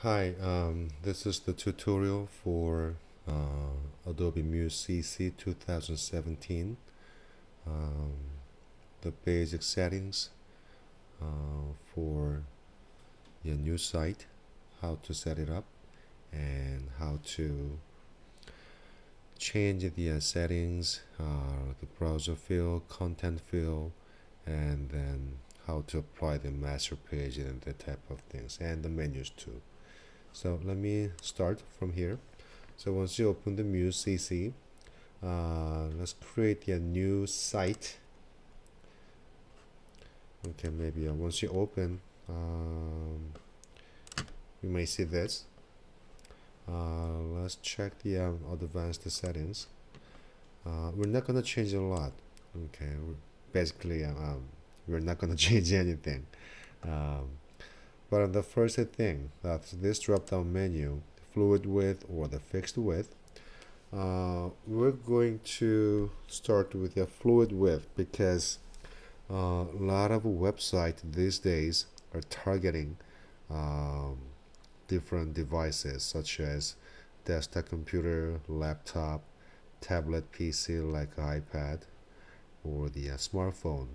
Hi, this is the tutorial for Adobe Muse CC 2017. Um, the basic settings for your new site, how to set it up, and how to change the settings, the browser field, content field, and then how to apply the master page and the type of things, and the menus too. So let me start from here. So once you open the Muse CC, let's create a new site. Okay, maybe once you open, you may see this. Let's check the advanced settings. We're not gonna change a lot. Okay, basically, we're not gonna change anything. Um, but the first thing, that's this drop-down menu, fluid width or the fixed width. We're going to start with a fluid width because a lot of websites these days are targeting um, different devices such as desktop computer, laptop, tablet PC like iPad, or the smartphone,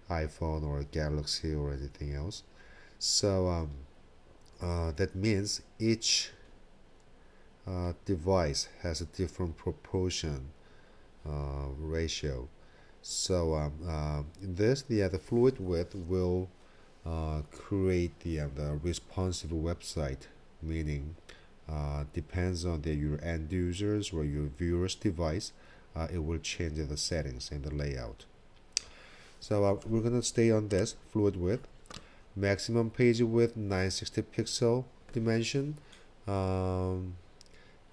iPhone or Galaxy or anything else. So that means each device has a different proportion ratio. So the fluid width will create the responsive website, meaning depends on your end users or your viewers device, it will change the settings and the layout. So we're gonna stay on this fluid width. Maximum page width 960 pixel dimension. Um,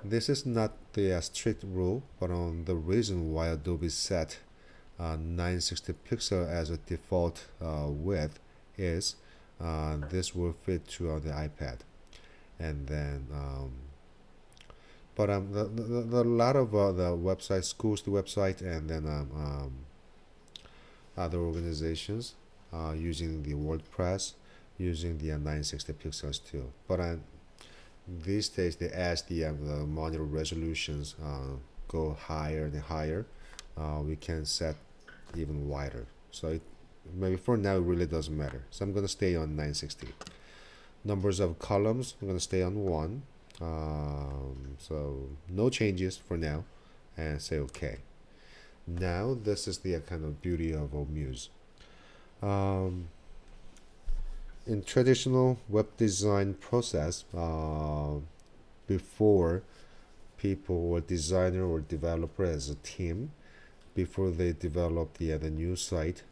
this is not the strict rule, but on the reason why Adobe set 960 pixel as a default width is this will fit to the iPad, and then but the lot of the website schools, the website, and then other organizations using the WordPress, using the 960 pixels too. But these days, as the monitor resolutions go higher and higher, we can set even wider. So maybe for now it really doesn't matter. So I'm gonna stay on 960. Numbers of columns, I'm gonna stay on 1. So no changes for now, and say OK. Now this is the kind of beauty of Muse. In traditional web design process, before people or designer or developer as a team, before they develop the new site,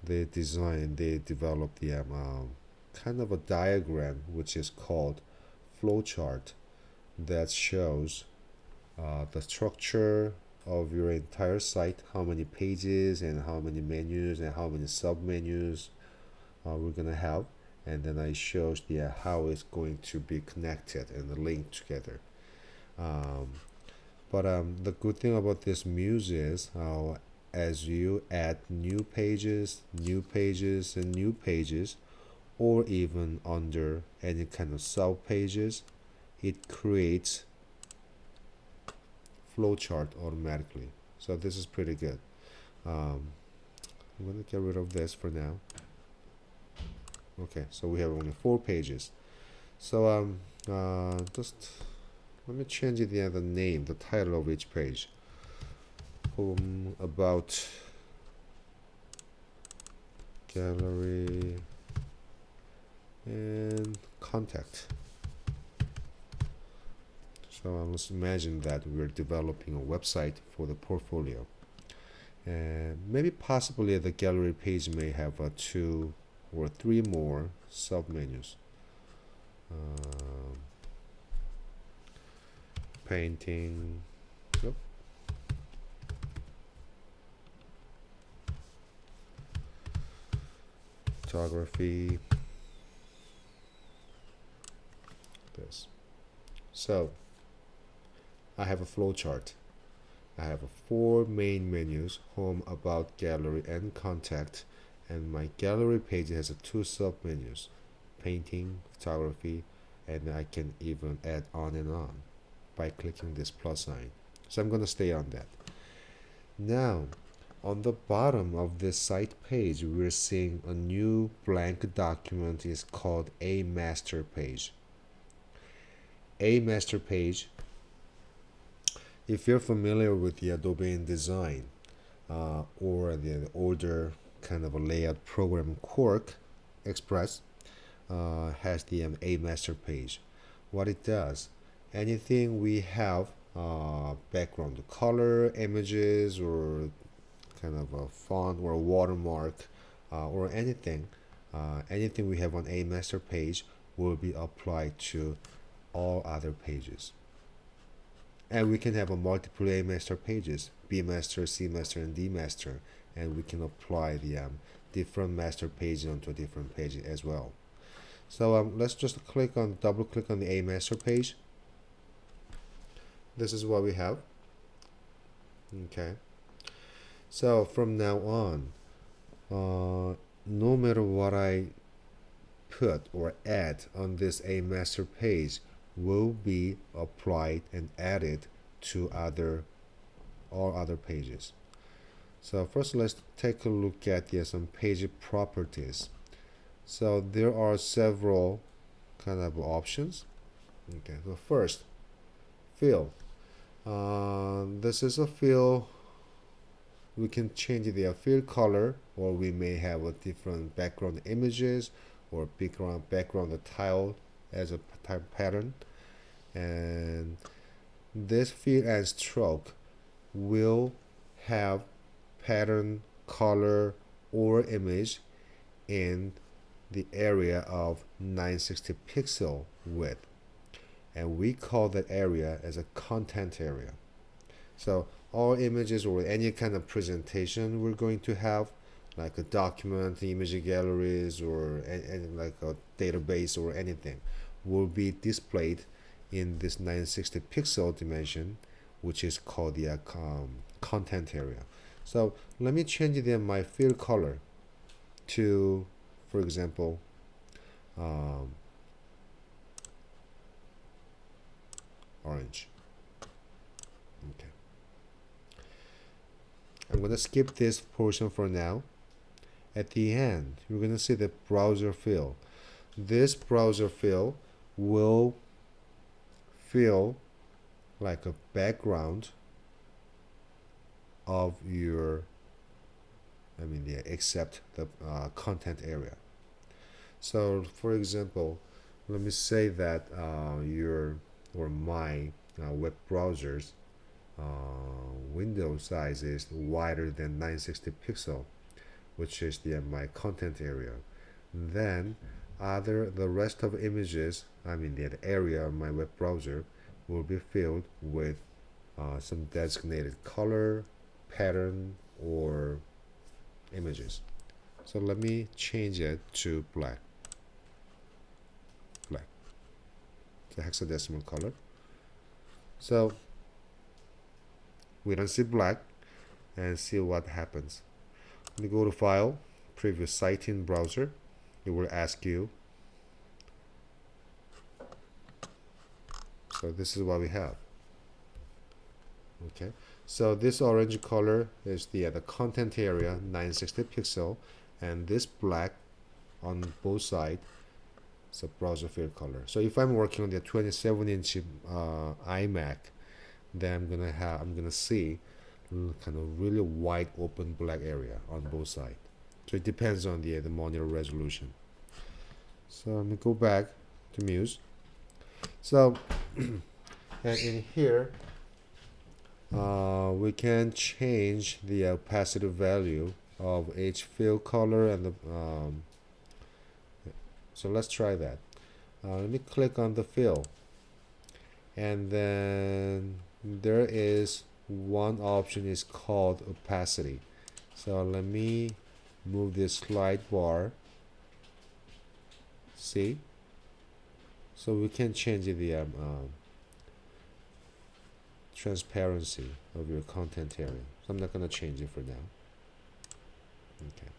they develop the kind of a diagram which is called flowchart that shows the structure of your entire site, how many pages and how many menus and how many sub menus we're gonna have, and then it shows the how it's going to be connected and linked together. Um, but the good thing about this Muse is as you add new pages, and new pages, or even under any kind of sub pages, it creates flowchart automatically. So this is pretty good. I'm gonna get rid of this for now. Okay, so we have only 4 pages. So just let me change the name, the title of each page. Home, about, gallery, and contact. So let's imagine that we're developing a website for the portfolio, and maybe possibly the gallery page may have 2 or 3 more submenus. Painting, yep. Photography, this. So I have a flowchart. I have 4 main menus: home, about, gallery, and contact, and my gallery page has 2 sub menus. painting, photography, and I can even add on and on by clicking this plus sign. So I'm going to stay on that. Now, on the bottom of this site page, we're seeing a new blank document is called a master page. A master page, if you're familiar with the Adobe InDesign or the older kind of a layout program Quark Express, has the a master page. What it does, anything we have background color, images, or kind of a font or a watermark or anything we have on a master page will be applied to all other pages. And we can have a multiple A master pages, B master, C master, and D master, and we can apply the different master pages onto a different page as well. So let's just double click on the A master page. This is what we have. Okay. So from now on, no matter what I put or add on this A master page will be applied and added to all other pages. So first let's take a look at some page properties. So there are several kind of options. Okay, so first, fill. This is a fill. We can change the fill color, or we may have a different background images or background tile as a type pattern. And this fill and stroke will have pattern, color, or image in the area of 960 pixel width, and we call that area as a content area. So all images or any kind of presentation we're going to have, like a document, image galleries, or any like a database or anything, will be displayed in this 960 pixel dimension, which is called the content area. So let me change my fill color to, for example, orange. Okay. I'm going to skip this portion for now. At the end, you're going to see the browser fill. This browser fill will fill like a background of your, except the content area. So for example, let me say that my web browser's window size is wider than 960 pixel, which is my content area. Then the rest of images, the area of my web browser will be filled with some designated color, pattern, or images. So let me change it to black. The hexadecimal color. So we don't see black, and see what happens. Let me go to File, Preview Site in Browser. It will ask you. So this is what we have. Okay. So this orange color is the content area, 960 pixel, and this black on both sides. So browser fill color. So if I'm working on the 27-inch iMac, then I'm gonna see kind of really wide open black area on both sides. So it depends on the monitor resolution. So let me go back to Muse. So and in here we can change the opacity value of each fill color and the so let's try that. Let me click on the fill, and then there is one option is called opacity. So let me move this slide bar. See? So we can change the transparency of your content area. So I'm not going to change it for now. Okay.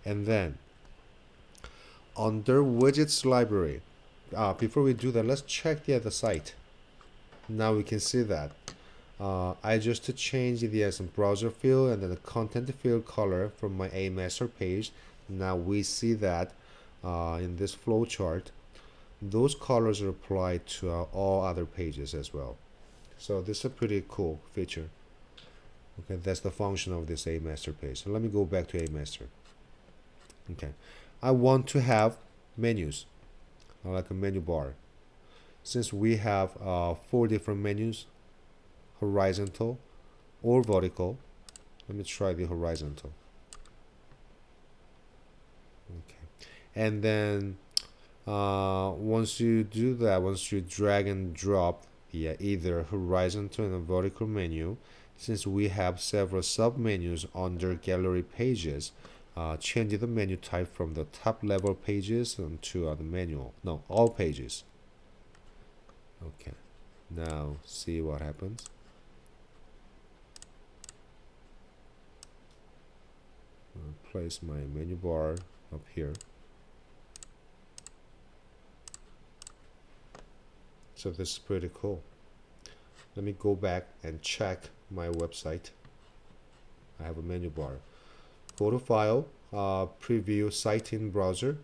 And then under widgets library. Before we do that, let's check the other site. Now we can see that I just changed the some browser field and then the content field color from my A master page. Now we see that in this flowchart, those colors are applied to all other pages as well. So this is a pretty cool feature. Okay, that's the function of this A master page. So let me go back to A master. Okay, I want to have menus, like a menu bar. Since we have 4 different menus, horizontal or vertical, let me try the horizontal. Okay, and then once you do that, once you drag and drop the either horizontal and vertical menu, since we have several sub-menus under gallery pages, change the menu type from the top level pages to the manual. No, all pages. Okay, now see what happens. I'll place my menu bar up here. So this is pretty cool. Let me go back and check my website. I have a menu bar. Go to File, Preview Site in Browser,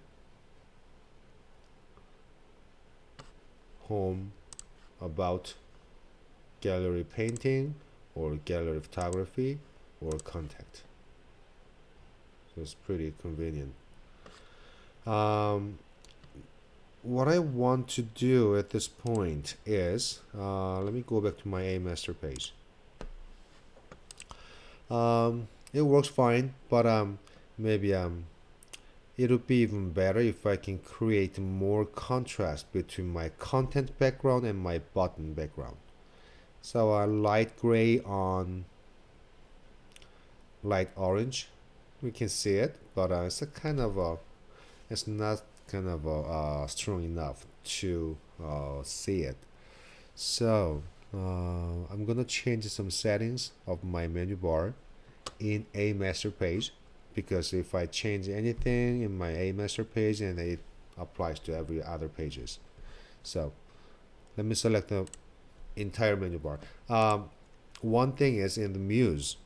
Home, About, Gallery Painting, or Gallery Photography, or Contact. So it's pretty convenient. What I want to do at this point is, let me go back to my A master page. It works fine, but maybe it would be even better if I can create more contrast between my content background and my button background. So light gray on light orange, we can see it, but it's a kind of a, it's not kind of strong enough to see it. So I'm gonna change some settings of my menu bar in A master page, because if I change anything in my A master page, and it applies to every other pages. So let me select the entire menu bar. One thing is, in the Muse,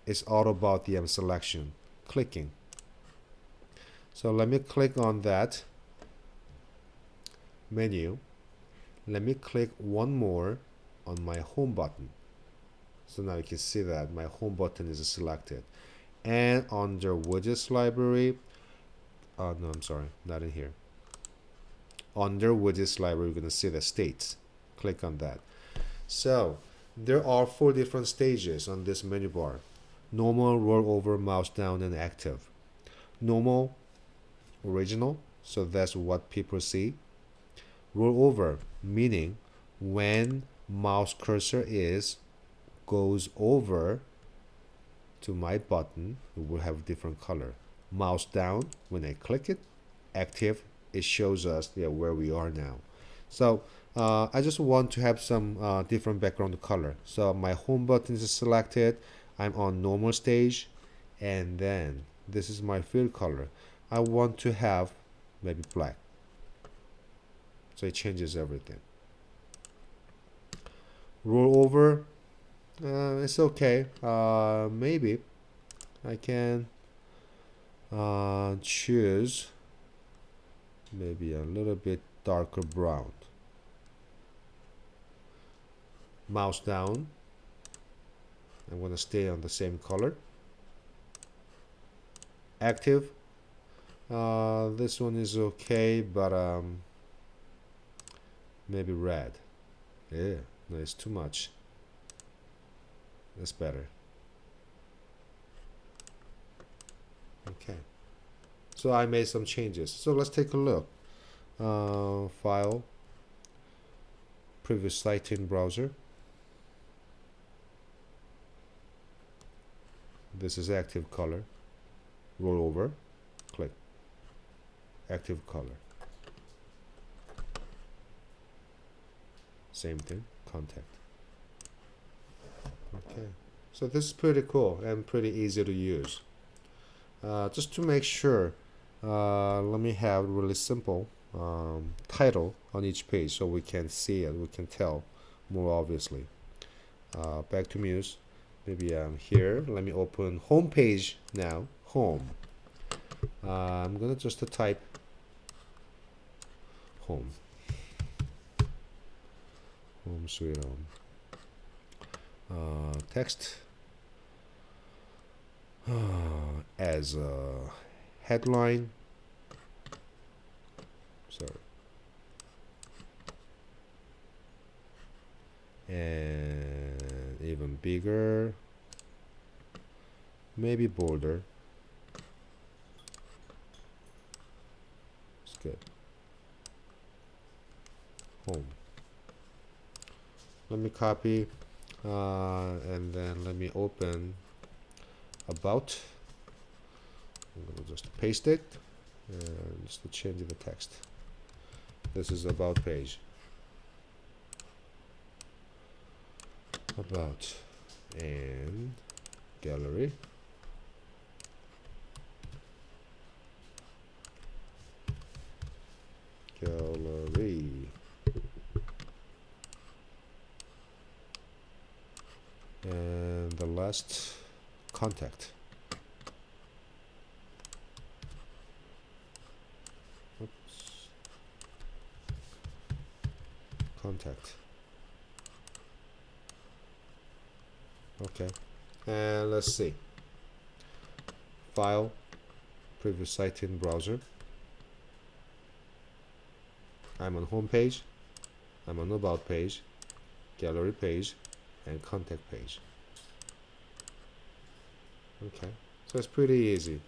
it's all about the selection, clicking. So let me click on that menu. Let me click one more on my home button. So now you can see that my home button is selected. And under widgets library, no, I'm sorry, not in here. Under widgets library, you're going to see the states. Click on that. So there are 4 different stages on this menu bar: normal, roll over, mouse down, and active. Normal, original, so that's what people see. Roll over, meaning when mouse cursor goes over to my button, it will have a different color. Mouse down, when I click it. Active, it shows us where we are now. So I just want to have some different background color. So my home button is selected. I'm on normal stage, and then this is my field color. I want to have maybe black. So it changes everything. Roll over, it's okay. Maybe I can choose maybe a little bit darker brown. Mouse down, I'm going to stay on the same color. Active, this one is okay, but maybe red. Yeah, no, it's too much. That's better. Okay, so I made some changes. So let's take a look. File, previous site in browser. This is active color. Roll over, click. Active color. Same thing, contact. Okay, so this is pretty cool and pretty easy to use. just to make sure, let me have really simple title on each page so we can see it, we can tell more obviously. Back to Muse. Maybe here. Let me open home page now. Home. I'm gonna just type home. Home sweet home. Text as a headline. Sorry. And even bigger, maybe bolder. It's good. Home. Let me copy and then let me open about. I'm gonna just paste it and just to change the text. This is about page. About and gallery. Gallery. And the last, contact. Oops. Contact. Okay, and let's see. File, previous site in browser. I'm on home page, I'm on about page, gallery page, and contact page. Okay, so it's pretty easy.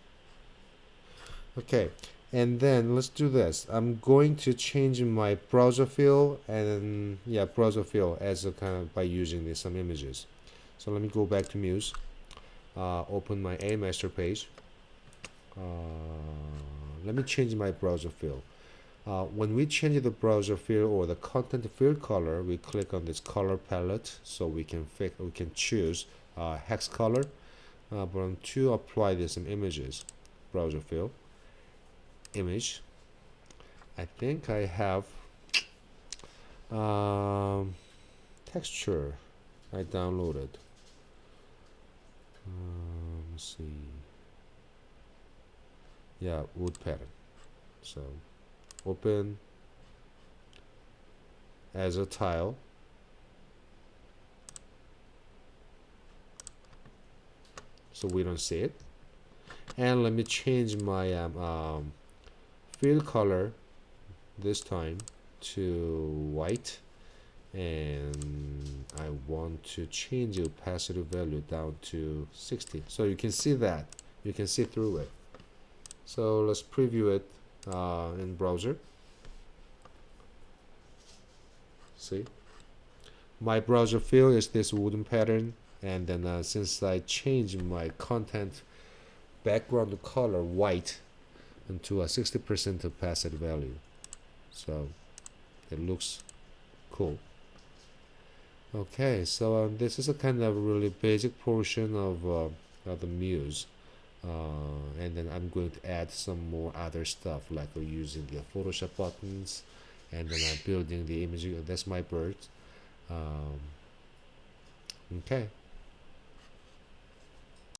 Okay, and then let's do this. I'm going to change my browser field and browser field as a kind of by using some images. So let me go back to Muse, open my A master page. Let me change my browser field. When we change the browser field or the content field color, we click on this color palette, so we can choose hex color. But to apply this some images, browser field, image. I think I have texture I downloaded. Let's see. Yeah, wood pattern. So open as a tile. So we don't see it. And let me change my field color this time to white, and I want to change the opacity value down to 60, so you can see that, you can see through it. So let's preview it in browser. See, my browser field is this wooden pattern, and then since I changed my content background color white into a 60% opacity value, so it looks cool. Okay, so this is a kind of really basic portion of the Muse, and then I'm going to add some more other stuff like using the Photoshop buttons, and then I'm building the image. That's my bird. Okay.